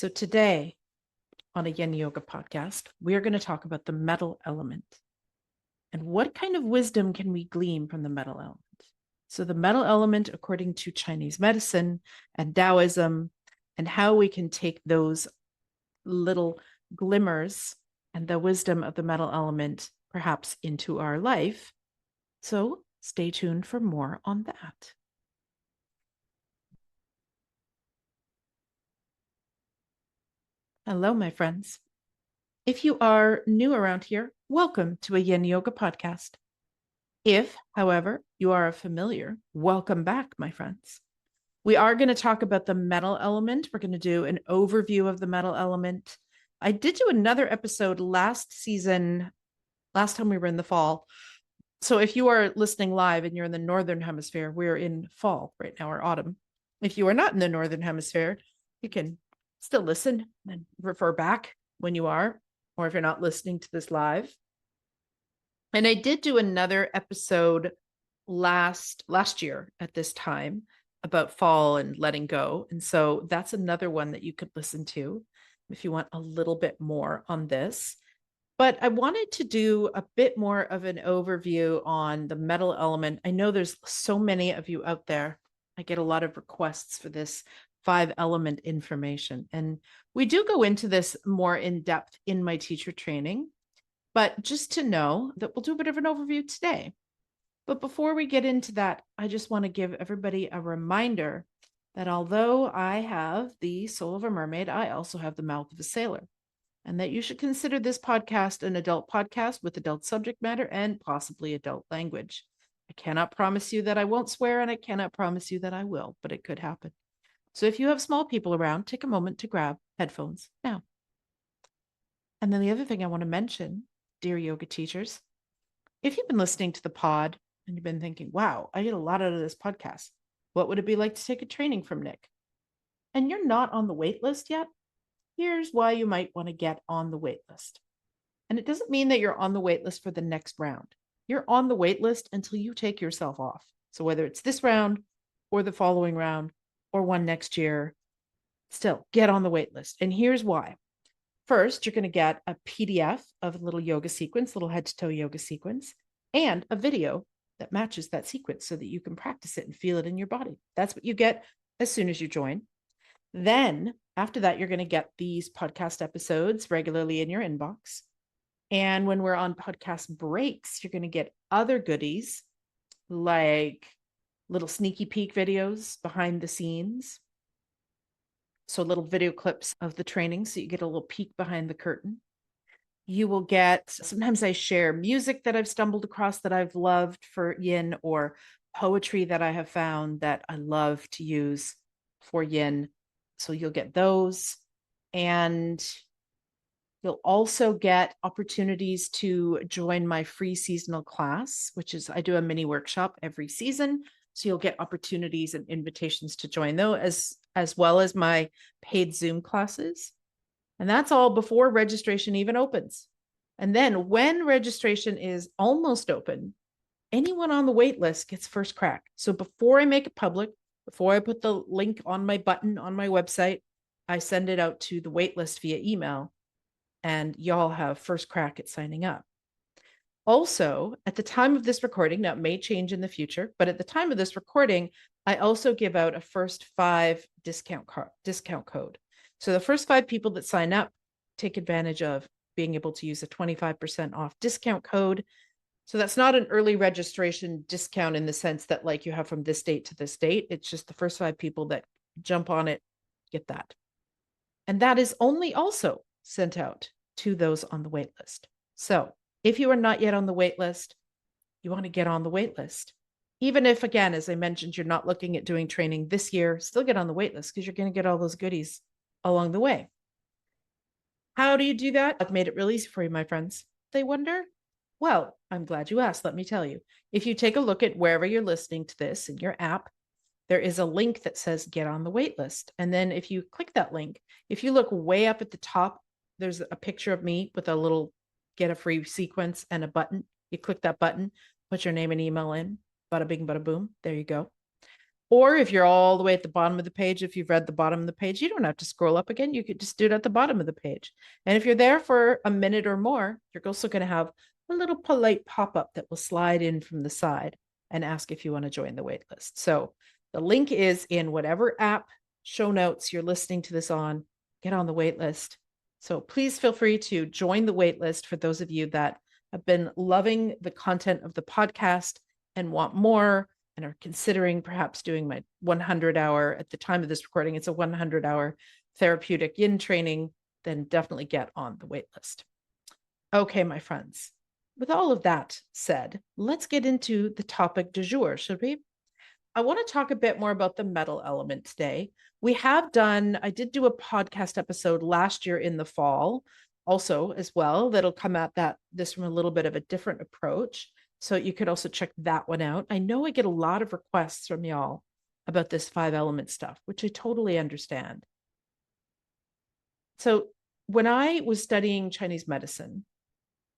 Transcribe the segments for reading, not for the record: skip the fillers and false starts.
So today on a Yin Yoga podcast, we are going to talk about the metal element and what kind of wisdom can we glean from the metal element. So the metal element, according to Chinese medicine and Taoism, and how we can take those little glimmers and the wisdom of the metal element perhaps into our life. So stay tuned for more on that. Hello, my friends. If you are new around here, welcome to a Yin Yoga podcast. If, however, you are a familiar, welcome back, my friends. We are going to talk about the metal element. We're going to do an overview of the metal element. I did do another episode last season, last time we were in the fall. So if you are listening live and you're in the Northern Hemisphere, we're in fall right now, or autumn. If you are not in the Northern Hemisphere, you can still listen and refer back when you are, or if you're not listening to this live. And I did do another episode last year at this time about fall and letting go. And so that's another one that you could listen to if you want a little bit more on this. But I wanted to do a bit more of an overview on the metal element. I know there's so many of you out there. I get a lot of requests for this 5-element information. And we do go into this more in depth in my teacher training. But just to know that we'll do a bit of an overview today. But before we get into that, I just want to give everybody a reminder that although I have the soul of a mermaid, I also have the mouth of a sailor, and that you should consider this podcast an adult podcast with adult subject matter and possibly adult language. I cannot promise you that I won't swear, and I cannot promise you that I will, but it could happen. So if you have small people around, take a moment to grab headphones now. And then the other thing I want to mention, dear yoga teachers, if you've been listening to the pod and you've been thinking, wow, I get a lot out of this podcast, what would it be like to take a training from Nick? And you're not on the wait list yet, here's why you might want to get on the wait list. And it doesn't mean that you're on the wait list for the next round. You're on the wait list until you take yourself off. So whether it's this round or the following round or one next year, still get on the wait list. And here's why. First, you're going to get a PDF of a little yoga sequence, little head to toe yoga sequence, and a video that matches that sequence so that you can practice it and feel it in your body. That's what you get as soon as you join. Then after that, you're going to get these podcast episodes regularly in your inbox. And when we're on podcast breaks, you're going to get other goodies like little sneaky peek videos behind the scenes. So little video clips of the training, so you get a little peek behind the curtain. You will get, sometimes I share music that I've stumbled across that I've loved for Yin, or poetry that I have found that I love to use for Yin. So you'll get those. And you'll also get opportunities to join my free seasonal class, which is, I do a mini workshop every season. So you'll get opportunities and invitations to join those, as well as my paid Zoom classes. And that's all before registration even opens. And then when registration is almost open, anyone on the wait list gets first crack. So before I make it public, before I put the link on my button on my website, I send it out to the wait list via email, and y'all have first crack at signing up. Also, at the time of this recording, now it may change in the future, but at the time of this recording, I also give out a first 5 discount code. So the first 5 people that sign up take advantage of being able to use a 25% off discount code. So that's not an early registration discount in the sense that like you have from this date to this date. It's just the first 5 people that jump on it get that. And that is only also sent out to those on the wait list. So if you are not yet on the wait list, you want to get on the wait list. Even if, again, as I mentioned, you're not looking at doing training this year, still get on the wait list because you're going to get all those goodies along the way. How do you do that? I've made it really easy for you, my friends. They wonder? Well, I'm glad you asked. Let me tell you. If you take a look at wherever you're listening to this in your app, there is a link that says get on the wait list. And then if you click that link, if you look way up at the top, there's a picture of me with a little get a free sequence and a button. You click that button, put your name and email in, bada bing, bada boom. There you go. Or if you're all the way at the bottom of the page, if you've read the bottom of the page, you don't have to scroll up again. You could just do it at the bottom of the page. And if you're there for a minute or more, you're also going to have a little polite pop-up that will slide in from the side and ask if you want to join the waitlist. So the link is in whatever app show notes you're listening to this on. Get on the waitlist. So please feel free to join the waitlist for those of you that have been loving the content of the podcast and want more, and are considering perhaps doing my 100-hour, at the time of this recording, it's a 100-hour therapeutic yin training, then definitely get on the waitlist. Okay, my friends, with all of that said, let's get into the topic du jour, should we? I want to talk a bit more about the metal element today. I did do a podcast episode last year in the fall, also as well, that'll come at this from a little bit of a different approach. So you could also check that one out. I know I get a lot of requests from y'all about this 5-element stuff, which I totally understand. So when I was studying Chinese medicine,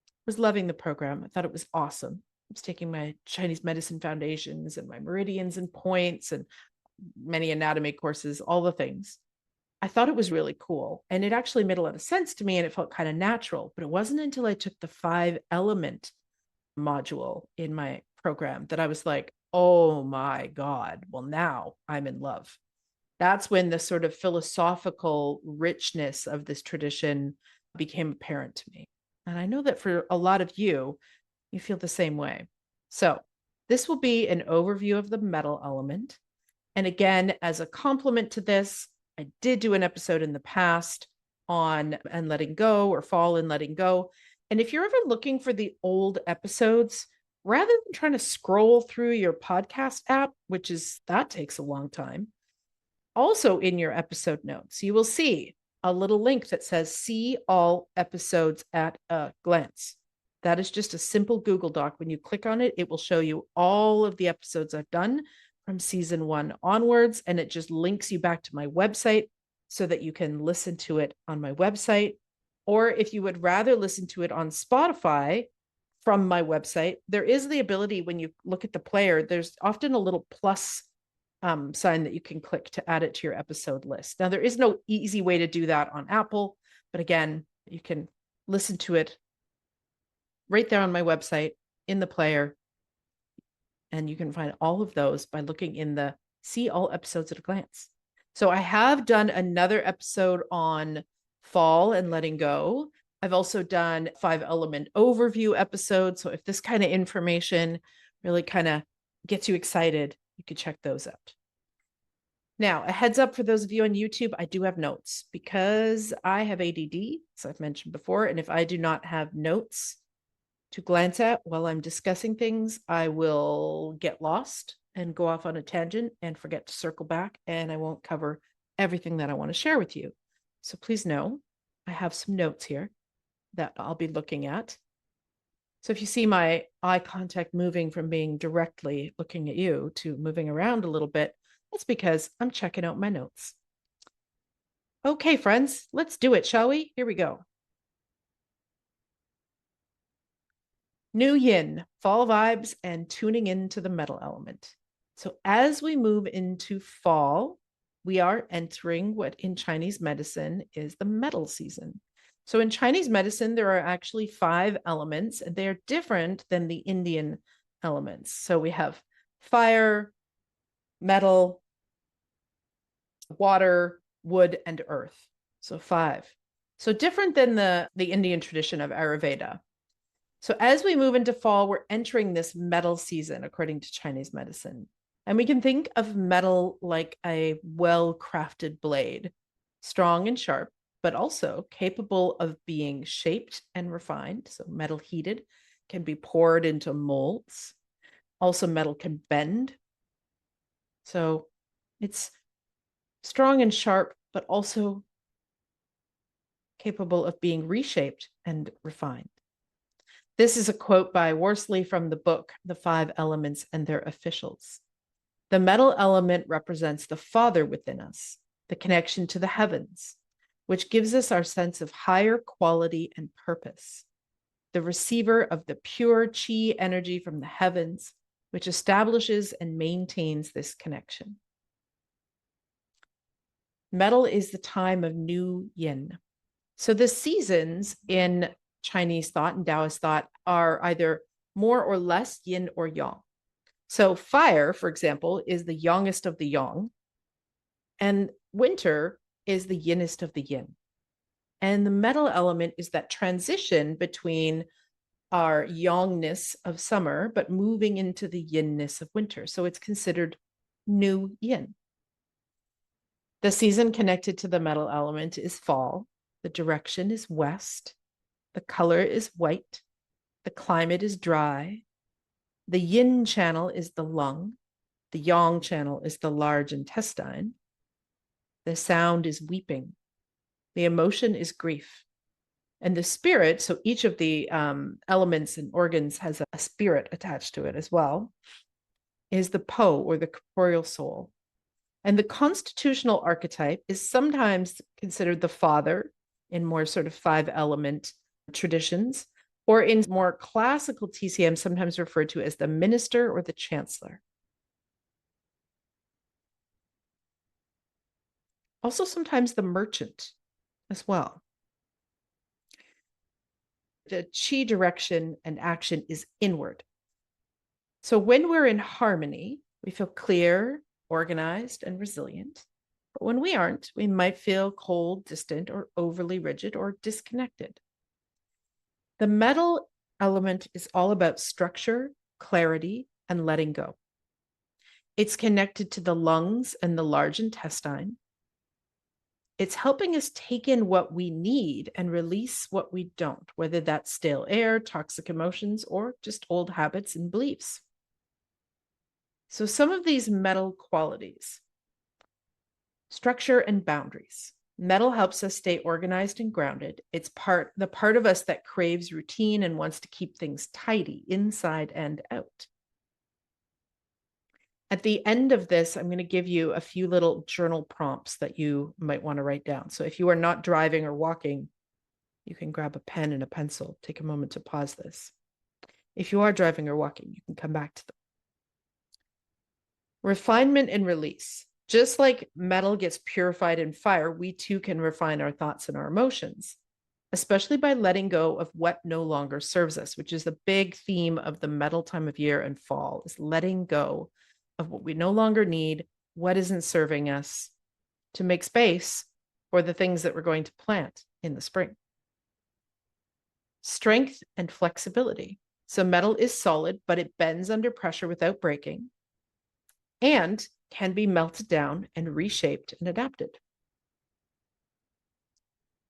I was loving the program. I thought it was awesome. I was taking my Chinese medicine foundations and my meridians and points and many anatomy courses, all the things. I thought it was really cool. And it actually made a lot of sense to me and it felt kind of natural. But it wasn't until I took the 5-element module in my program that I was like, oh my God, well, now I'm in love. That's when the sort of philosophical richness of this tradition became apparent to me. And I know that for a lot of you, you feel the same way. So this will be an overview of the metal element. And again, as a complement to this, I did do an episode in the past on and letting go, or fall and letting go. And if you're ever looking for the old episodes, rather than trying to scroll through your podcast app, that takes a long time, also in your episode notes, you will see a little link that says see all episodes at a glance. That is just a simple Google Doc. When you click on it, it will show you all of the episodes I've done from season 1 onwards, and it just links you back to my website so that you can listen to it on my website. Or if you would rather listen to it on Spotify from my website, there is the ability, when you look at the player, there's often a little plus sign that you can click to add it to your episode list. Now, there is no easy way to do that on Apple, but again, you can listen to it right there on my website in the player. And you can find all of those by looking in the see all episodes at a glance. So I have done another episode on fall and letting go. I've also done 5-element overview episodes. So if this kind of information really kind of gets you excited, you could check those out. Now, a heads up for those of you on YouTube, I do have notes because I have ADD, as I've mentioned before. And if I do not have notes to glance at while I'm discussing things, I will get lost and go off on a tangent and forget to circle back, and I won't cover everything that I want to share with you. So please know I have some notes here that I'll be looking at. So if you see my eye contact moving from being directly looking at you to moving around a little bit, that's because I'm checking out my notes. Okay, friends, let's do it, shall we? Here we go. New yin, fall vibes, and tuning into the metal element. So as we move into fall, we are entering what in Chinese medicine is the metal season. So in Chinese medicine, there are actually 5 elements, and they are different than the Indian elements. So we have fire, metal, water, wood, and earth. So 5. So different than the Indian tradition of Ayurveda. So as we move into fall, we're entering this metal season, according to Chinese medicine. And we can think of metal like a well-crafted blade, strong and sharp, but also capable of being shaped and refined. So metal heated can be poured into molds. Also, metal can bend. So it's strong and sharp, but also capable of being reshaped and refined. This is a quote by Worsley from the book, The 5 Elements and Their Officials. The metal element represents the Father within us, the connection to the heavens, which gives us our sense of higher quality and purpose, the receiver of the pure chi energy from the heavens, which establishes and maintains this connection. Metal is the time of new yin. So the seasons in Chinese thought and Taoist thought are either more or less yin or yang. So fire, for example, is the yangest of the yang, and winter is the yinnest of the yin. And the metal element is that transition between our yangness of summer, but moving into the yinness of winter. So it's considered new yin. The season connected to the metal element is fall. The direction is west. The color is white. The climate is dry. The yin channel is the lung. The yang channel is the large intestine. The sound is weeping. The emotion is grief. And the spirit, so each of the elements and organs has a spirit attached to it as well, is the po, or the corporeal soul. And the constitutional archetype is sometimes considered the father in more sort of 5-element traditions, or in more classical TCM, sometimes referred to as the minister or the chancellor. Also, sometimes the merchant as well. The chi direction and action is inward. So when we're in harmony, we feel clear, organized, and resilient. But when we aren't, we might feel cold, distant, or overly rigid or disconnected. The metal element is all about structure, clarity, and letting go. It's connected to the lungs and the large intestine. It's helping us take in what we need and release what we don't, whether that's stale air, toxic emotions, or just old habits and beliefs. So some of these metal qualities: structure and boundaries. Metal helps us stay organized and grounded. It's the part of us that craves routine and wants to keep things tidy inside and out. At the end of this, I'm going to give you a few little journal prompts that you might want to write down. So if you are not driving or walking, you can grab a pen and a pencil. Take a moment to pause this. If you are driving or walking, you can come back to them. Refinement and release. Just like metal gets purified in fire, we too can refine our thoughts and our emotions, especially by letting go of what no longer serves us, which is the big theme of the metal time of year and fall, is letting go of what we no longer need, what isn't serving us, to make space for the things that we're going to plant in the spring. Strength and flexibility. So metal is solid, but it bends under pressure without breaking, and can be melted down and reshaped and adapted.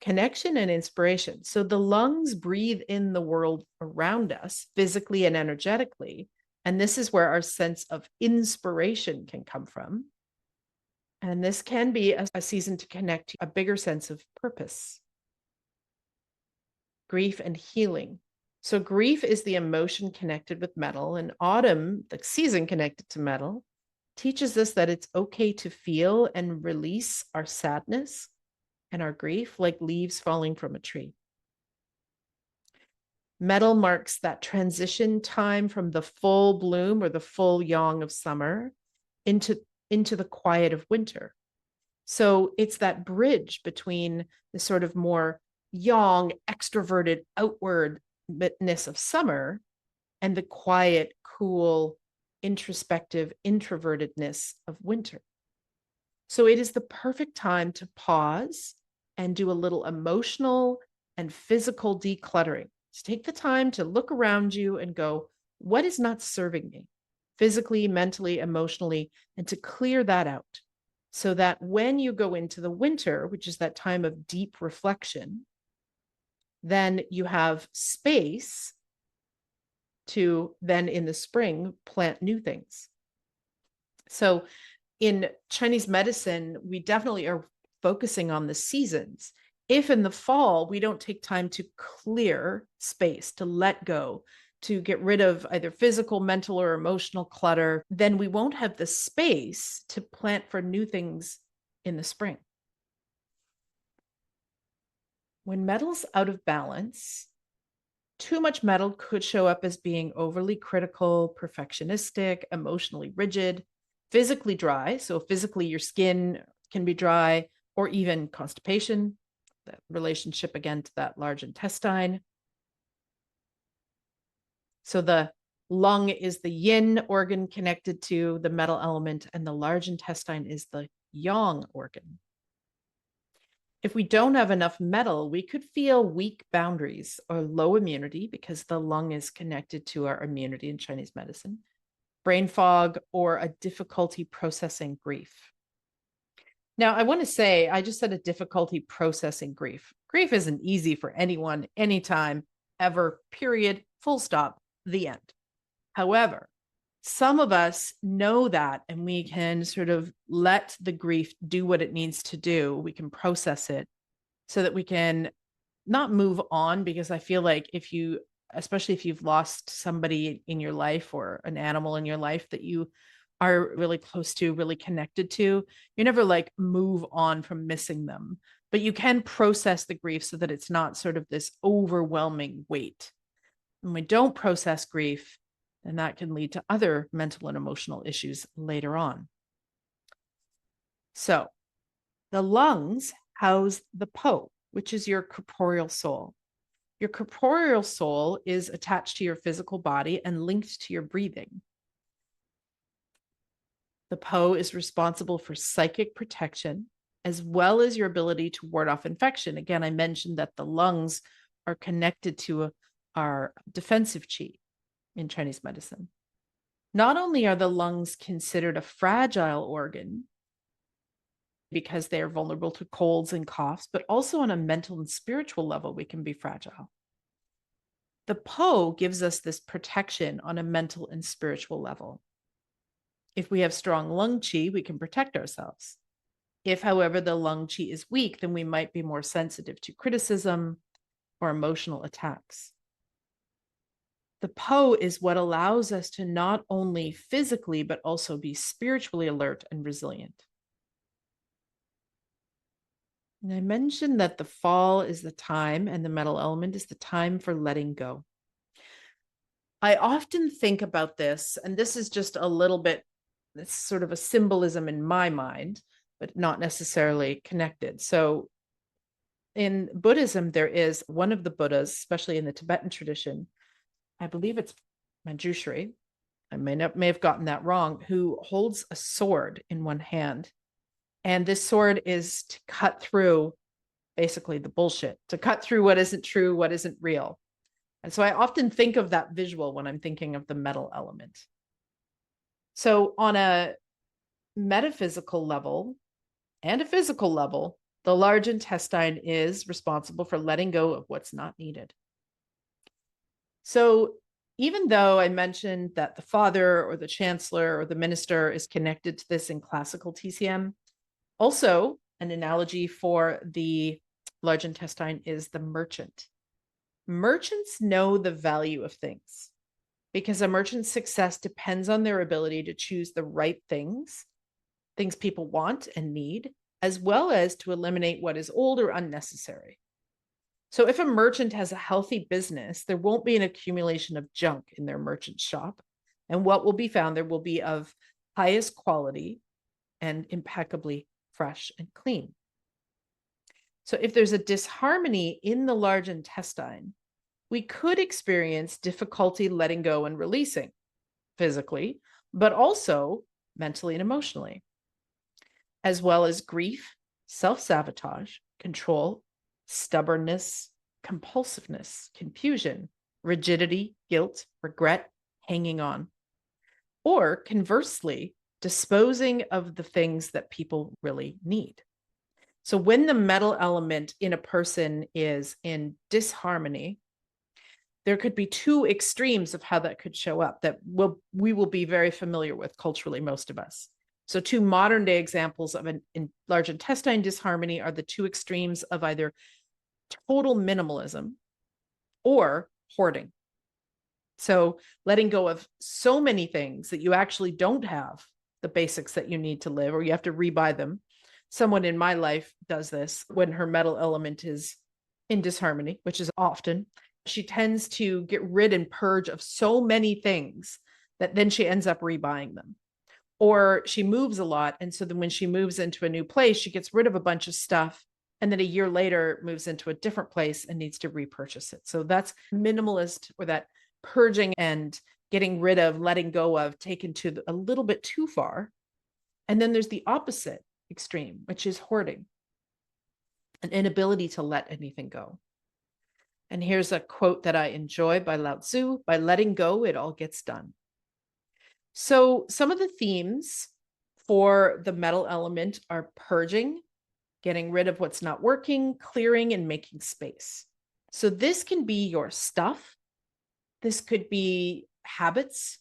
Connection and inspiration. So the lungs breathe in the world around us physically and energetically, and this is where our sense of inspiration can come from. And this can be a season to connect to a bigger sense of purpose. Grief and healing. So grief is the emotion connected with metal, and autumn, the season connected to metal, teaches us that it's okay to feel and release our sadness and our grief like leaves falling from a tree. Metal marks that transition time from the full bloom or the full yang of summer into the quiet of winter. So it's that bridge between the sort of more yang, extroverted outwardness of summer and the quiet, cool, introspective introvertedness of winter. So it is the perfect time to pause and do a little emotional and physical decluttering. Just take the time to look around you and go, what is not serving me physically, mentally, emotionally, and to clear that out so that when you go into the winter, which is that time of deep reflection, then you have space to then in the spring plant new things. So in Chinese medicine, we definitely are focusing on the seasons. If in the fall we don't take time to clear space, to let go, to get rid of either physical, mental, or emotional clutter, then we won't have the space to plant for new things in the spring. When metal's out of balance, Too much metal could show up as being overly critical, perfectionistic, emotionally rigid, physically dry. So, physically, your skin can be dry, or even constipation, that relationship again to that large intestine. So, the lung is the yin organ connected to the metal element, and the large intestine is the yang organ. If we don't have enough metal, we could feel weak boundaries or low immunity because the lung is connected to our immunity in Chinese medicine, brain fog, or a difficulty processing grief. Now, I want to say, I just said a difficulty processing grief. Grief isn't easy for anyone, anytime, ever, period, full stop, the end. However, some of us know that, and we can sort of let the grief do what it needs to do. We can process it so that we can not move on, because I feel like especially if you've lost somebody in your life or an animal in your life that you are really close to, really connected to, you never like move on from missing them, but you can process the grief so that it's not sort of this overwhelming weight. When we don't process grief, then that can lead to other mental and emotional issues later on. So the lungs house the Po, which is your corporeal soul. Your corporeal soul is attached to your physical body and linked to your breathing. The Po is responsible for psychic protection, as well as your ability to ward off infection. Again, I mentioned that the lungs are connected to our defensive qi in Chinese medicine. Not only are the lungs considered a fragile organ because they are vulnerable to colds and coughs, but also on a mental and spiritual level, we can be fragile. The Po gives us this protection on a mental and spiritual level. If we have strong lung qi, we can protect ourselves. If, however, the lung qi is weak, then we might be more sensitive to criticism or emotional attacks. The Po is what allows us to not only physically, but also be spiritually alert and resilient. And I mentioned that the fall is the time, and the metal element is the time for letting go. I often think about this, and this is just a little bit, it's sort of a symbolism in my mind, but not necessarily connected. So in Buddhism, there is one of the Buddhas, especially in the Tibetan tradition, I believe it's Manjushri, I may have gotten that wrong, who holds a sword in one hand. And this sword is to cut through basically the bullshit, to cut through what isn't true, what isn't real. And so I often think of that visual when I'm thinking of the metal element. So on a metaphysical level and a physical level, the large intestine is responsible for letting go of what's not needed. So even though I mentioned that the father or the chancellor or the minister is connected to this in classical TCM, also an analogy for the large intestine is the merchant. Merchants know the value of things because a merchant's success depends on their ability to choose the right things people want and need, as well as to eliminate what is old or unnecessary. So if a merchant has a healthy business, there won't be an accumulation of junk in their merchant shop. And what will be found there will be of highest quality and impeccably fresh and clean. So if there's a disharmony in the large intestine, we could experience difficulty letting go and releasing physically, but also mentally and emotionally, as well as grief, self-sabotage, control, stubbornness, compulsiveness, confusion, rigidity, guilt, regret, hanging on, or conversely, disposing of the things that people really need. So when the metal element in a person is in disharmony, there could be two extremes of how that could show up that we will be very familiar with culturally, most of us. So two modern day examples of large intestine disharmony are the two extremes of either total minimalism or hoarding. So letting go of so many things that you actually don't have the basics that you need to live, or you have to rebuy them. Someone in my life does this when her metal element is in disharmony, which is often. she tends to get rid and purge of so many things that then she ends up rebuying them. Or she moves a lot. And so then when she moves into a new place, she gets rid of a bunch of stuff. And then a year later moves into a different place and needs to repurchase it. So that's minimalist, or that purging and getting rid of, letting go of, taken to a little bit too far. And then there's the opposite extreme, which is hoarding, an inability to let anything go. And here's a quote that I enjoy by Lao Tzu: by letting go, it all gets done. So some of the themes for the metal element are purging, getting rid of what's not working, clearing, and making space. So this can be your stuff. This could be habits.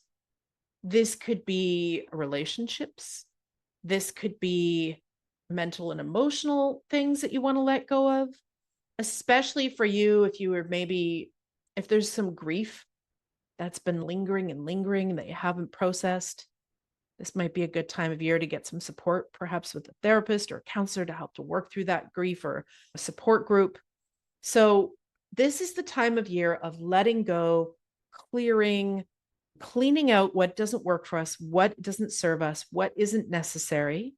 This could be relationships. This could be mental and emotional things that you want to let go of, especially for you if you were if there's some grief that's been lingering that you haven't processed. This might be a good time of year to get some support, perhaps with a therapist or a counselor to help to work through that grief, or a support group. So this is the time of year of letting go, clearing, cleaning out what doesn't work for us, what doesn't serve us, what isn't necessary,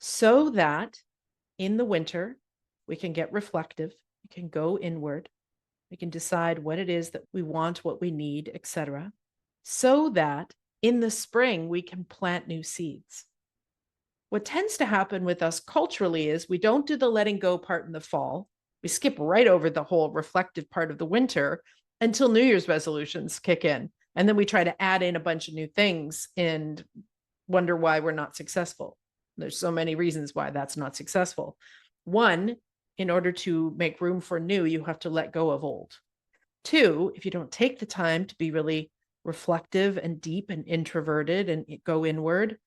so that in the winter, we can get reflective, we can go inward, we can decide what it is that we want, what we need, etc., so that in the spring, we can plant new seeds. What tends to happen with us culturally is we don't do the letting go part in the fall. We skip right over the whole reflective part of the winter until New Year's resolutions kick in. And then we try to add in a bunch of new things and wonder why we're not successful. There's so many reasons why that's not successful. One, in order to make room for new, you have to let go of old. Two, if you don't take the time to be really reflective and deep and introverted and go inward,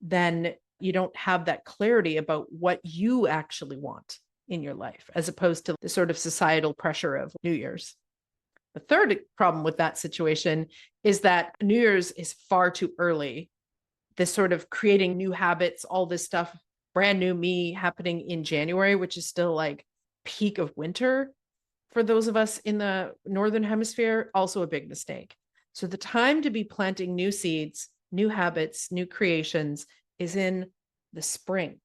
then you don't have that clarity about what you actually want in your life, as opposed to the sort of societal pressure of New Year's. The third problem with that situation is that New Year's is far too early. This sort of creating new habits, all this stuff, brand new me happening in January, which is still like peak of winter for those of us in the Northern Hemisphere, also a big mistake. So the time to be planting new seeds, new habits, new creations is in the spring.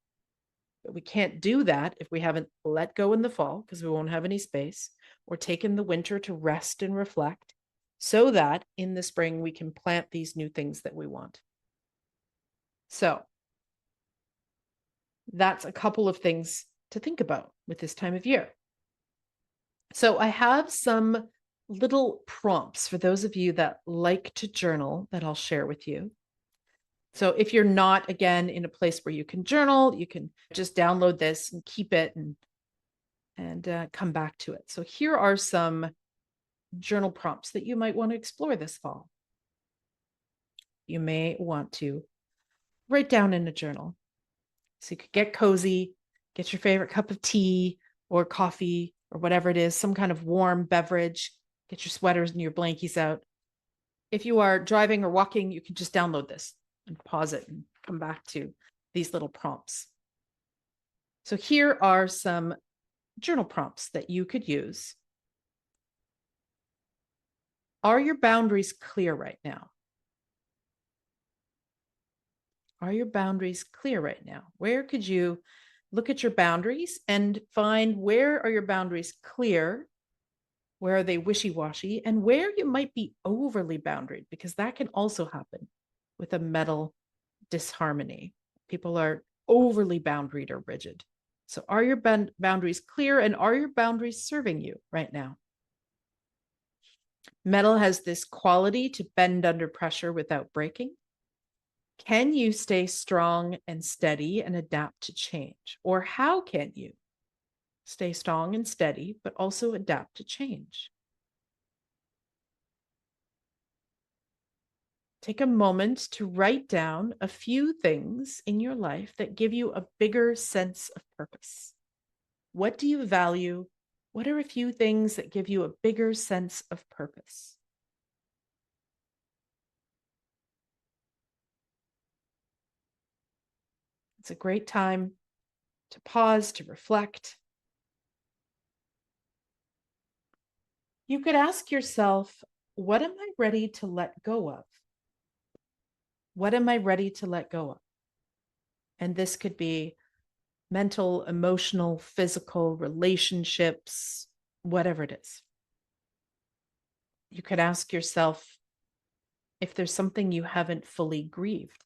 But we can't do that if we haven't let go in the fall, because we won't have any space, or taken the winter to rest and reflect, so that in the spring we can plant these new things that we want. So that's a couple of things to think about with this time of year. So I have some little prompts for those of you that like to journal that I'll share with you. So if you're not, again, in a place where you can journal, you can just download this and keep it and come back to it. So here are some journal prompts that you might want to explore this fall. You may want to write down in a journal. So you could get cozy, get your favorite cup of tea or coffee or whatever it is, some kind of warm beverage, get your sweaters and your blankies out. If you are driving or walking, you can just download this and pause it and come back to these little prompts. So here are some journal prompts that you could use. Are your boundaries clear right now? Are your boundaries clear right now? Where could you look at your boundaries and find where are your boundaries clear? Where are they wishy-washy? And where you might be overly boundaried, because that can also happen with a metal disharmony. People are overly boundaried or rigid. So are your boundaries clear, and are your boundaries serving you right now? Metal has this quality to bend under pressure without breaking. Can you stay strong and steady and adapt to change? Or how can you stay strong and steady, but also adapt to change? Take a moment to write down a few things in your life that give you a bigger sense of purpose. What do you value? What are a few things that give you a bigger sense of purpose? It's a great time to pause, to reflect. You could ask yourself, what am I ready to let go of? What am I ready to let go of? And this could be mental, emotional, physical, relationships, whatever it is. You could ask yourself if there's something you haven't fully grieved.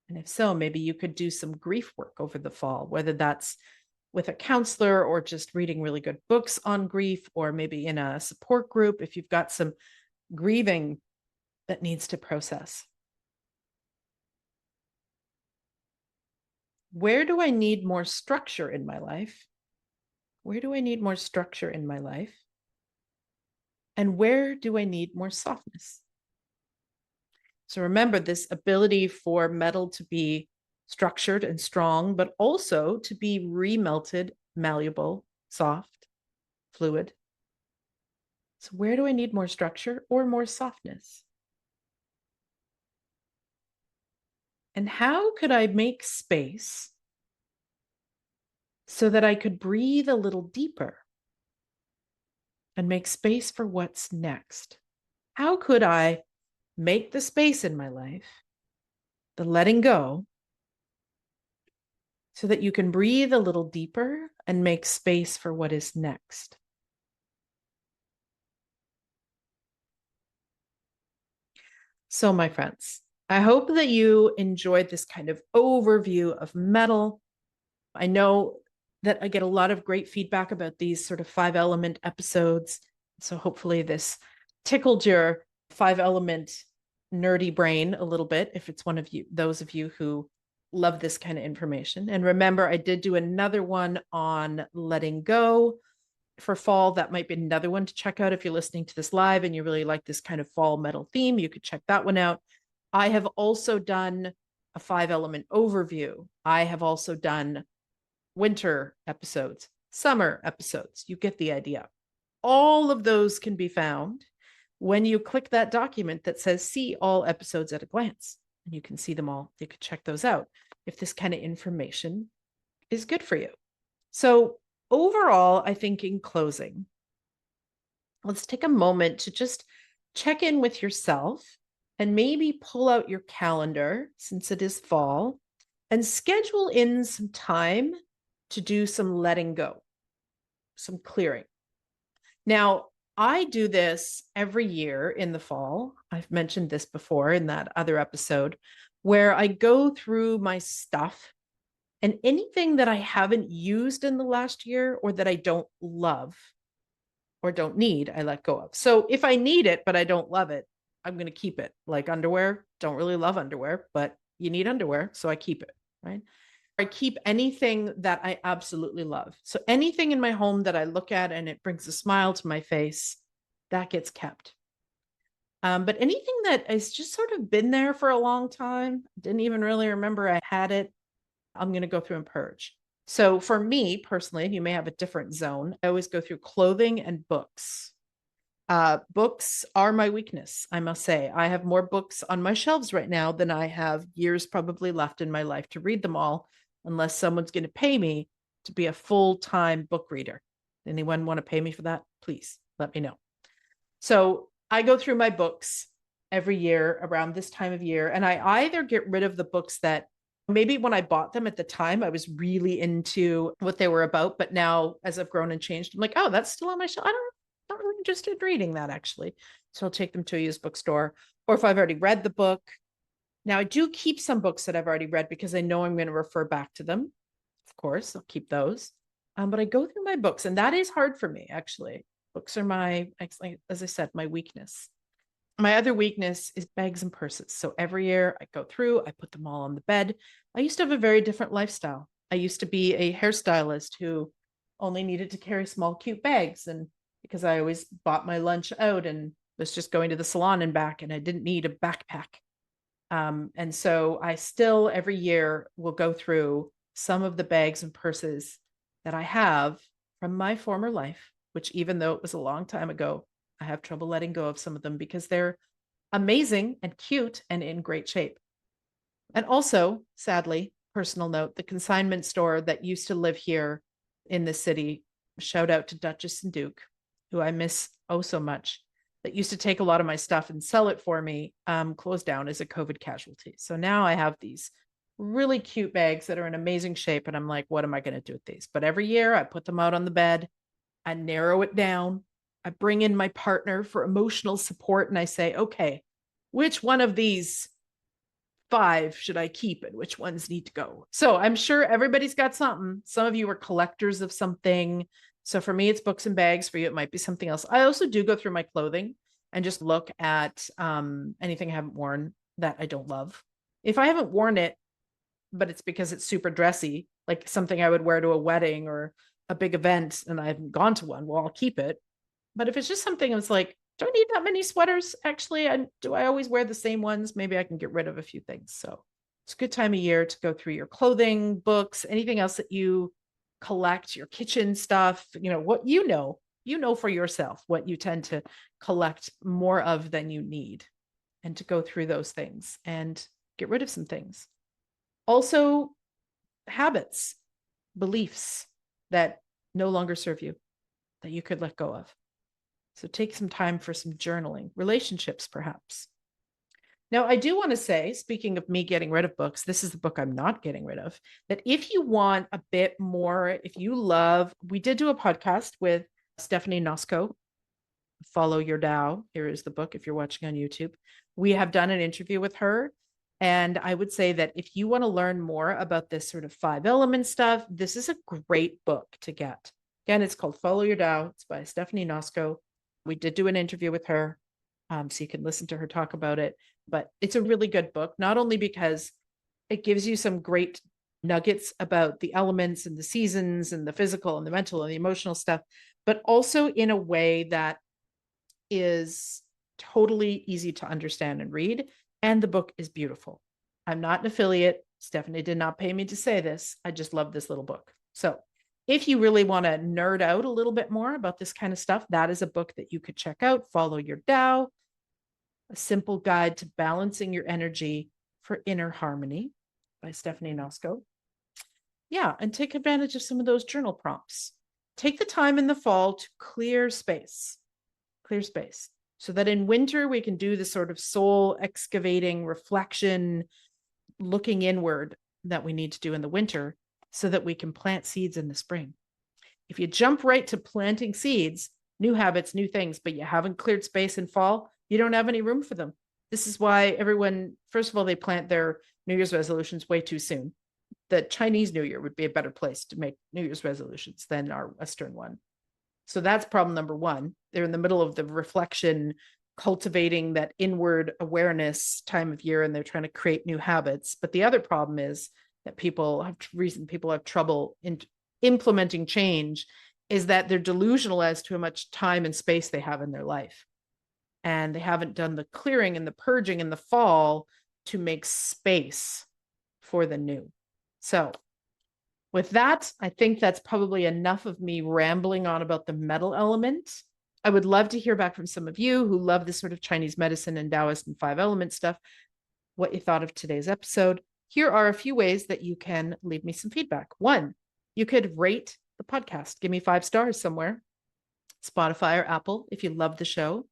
And if so, maybe you could do some grief work over the fall, whether that's with a counselor or just reading really good books on grief, or maybe in a support group if you've got some grieving that needs to process. Where do I need more structure in my life? Where do I need more structure in my life? And where do I need more softness? So remember this ability for metal to be structured and strong, but also to be remelted, malleable, soft, fluid. So where do I need more structure or more softness? And how could I make space so that I could breathe a little deeper and make space for what's next? How could I make the space in my life, the letting go, so that you can breathe a little deeper and make space for what is next? So, my friends, I hope that you enjoyed this kind of overview of metal. I know that I get a lot of great feedback about these sort of 5 element episodes. So hopefully this tickled your 5 element nerdy brain a little bit, if it's one of you, those of you who love this kind of information. And remember, I did do another one on letting go for fall. That might be another one to check out if you're listening to this live and you really like this kind of fall metal theme. You could check that one out. I have also done a 5 element overview. I have also done winter episodes, summer episodes. You get the idea. All of those can be found when you click that document that says see all episodes at a glance. And you can see them all. You could check those out if this kind of information is good for you. So overall, I think in closing, let's take a moment to just check in with yourself and maybe pull out your calendar, since it is fall, and schedule in some time to do some letting go, some clearing. Now, I do this every year in the fall. I've mentioned this before in that other episode, where I go through my stuff and anything that I haven't used in the last year or that I don't love or don't need, I let go of. So if I need it, but I don't love it, I'm going to keep it. Like underwear, don't really love underwear, but you need underwear, so I keep it, right? I keep anything that I absolutely love. So anything in my home that I look at and it brings a smile to my face, that gets kept. But anything that has just sort of been there for a long time, didn't even really remember I had it, I'm going to go through and purge. So for me personally, you may have a different zone. I always go through clothing and books. Books are my weakness, I must say. I have more books on my shelves right now than I have years probably left in my life to read them all, unless someone's going to pay me to be a full-time book reader. Anyone want to pay me for that? Please let me know. So I go through my books every year around this time of year, and I either get rid of the books that maybe when I bought them at the time, I was really into what they were about. But now as I've grown and changed, I'm like, oh, that's still on my shelf. Not really interested in reading that actually. So I'll take them to a used bookstore. Or if I've already read the book. Now I do keep some books that I've already read because I know I'm going to refer back to them. Of course, I'll keep those. But I go through my books, and that is hard for me, actually. Books are my, as I said, my weakness. My other weakness is bags and purses. So every year I go through, I put them all on the bed. I used to have a very different lifestyle. I used to be a hairstylist who only needed to carry small, cute bags. And because I always bought my lunch out and was just going to the salon and back, and I didn't need a backpack. And so I still every year will go through some of the bags and purses that I have from my former life, which even though it was a long time ago, I have trouble letting go of some of them because they're amazing and cute and in great shape. And also, sadly, personal note, the consignment store that used to live here in the city, shout out to Duchess and Duke. who I miss oh so much, that used to take a lot of my stuff and sell it for me, closed down as a COVID casualty. So now I have these really cute bags that are in amazing shape. And I'm like, what am I going to do with these? But every year I put them out on the bed, I narrow it down, I bring in my partner for emotional support, and I say, okay, which one of these 5 should I keep and which ones need to go? So I'm sure everybody's got something. Some of you are collectors of something. So for me, it's books and bags. For you, it might be something else. I also do go through my clothing and just look at anything I haven't worn that I don't love. If I haven't worn it, but it's because it's super dressy, like something I would wear to a wedding or a big event, and I haven't gone to one, well, I'll keep it. But if it's just something that's like, do I need that many sweaters? Actually, do I always wear the same ones? Maybe I can get rid of a few things. So it's a good time of year to go through your clothing, books, anything else that you collect, your kitchen stuff, what you know for yourself, what you tend to collect more of than you need, and to go through those things and get rid of some things. Also, habits, beliefs that no longer serve you, that you could let go of. So take some time for some journaling, relationships, perhaps. Now, I do want to say, speaking of me getting rid of books, this is the book I'm not getting rid of, that if you want a bit more, if you love, we did do a podcast with Stephanie Nosko, Follow Your Tao. Here is the book if you're watching on YouTube. We have done an interview with her. And I would say that if you want to learn more about this sort of 5 element stuff, this is a great book to get. Again, it's called Follow Your Tao. It's by Stephanie Nosko. We did do an interview with her, so you can listen to her talk about it. But it's a really good book, not only because it gives you some great nuggets about the elements and the seasons and the physical and the mental and the emotional stuff, but also in a way that is totally easy to understand and read. And the book is beautiful. I'm not an affiliate. Stephanie did not pay me to say this. I just love this little book. So if you really want to nerd out a little bit more about this kind of stuff, that is a book that you could check out. Follow Your Tao, A Simple Guide to Balancing Your Energy for Inner Harmony by Stephanie Nosko. Yeah, and take advantage of some of those journal prompts. Take the time in the fall to clear space, so that in winter we can do the sort of soul excavating reflection, looking inward that we need to do in the winter, so that we can plant seeds in the spring. If you jump right to planting seeds, new habits, new things, but you haven't cleared space in fall, you don't have any room for them. This is why everyone, first of all, they plant their New Year's resolutions way too soon. The Chinese New Year would be a better place to make New Year's resolutions than our Western one. So that's problem number 1. They're in the middle of the reflection, cultivating that inward awareness time of year, and they're trying to create new habits. But the other problem is that people have trouble in implementing change, is that they're delusional as to how much time and space they have in their life. And they haven't done the clearing and the purging in the fall to make space for the new. So with that, I think that's probably enough of me rambling on about the metal element. I would love to hear back from some of you who love this sort of Chinese medicine and Taoist and 5 element stuff, what you thought of today's episode. Here are a few ways that you can leave me some feedback. 1, you could rate the podcast. Give me 5 stars somewhere, Spotify or Apple, if you love the show.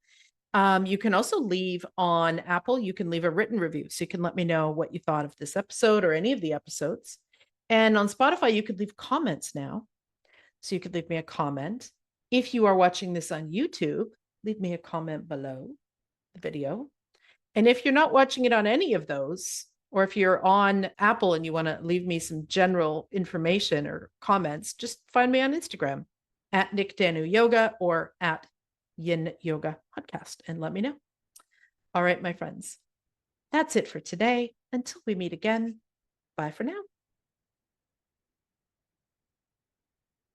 You can also leave on Apple, you can leave a written review. So you can let me know what you thought of this episode or any of the episodes. And on Spotify, you could leave comments now. So you could leave me a comment. If you are watching this on YouTube, leave me a comment below the video. And if you're not watching it on any of those, or if you're on Apple and you want to leave me some general information or comments, just find me on Instagram at Nick Danu Yoga or at Yin Yoga Podcast and let me know. All right, my friends, that's it for today. Until we meet again, bye for now.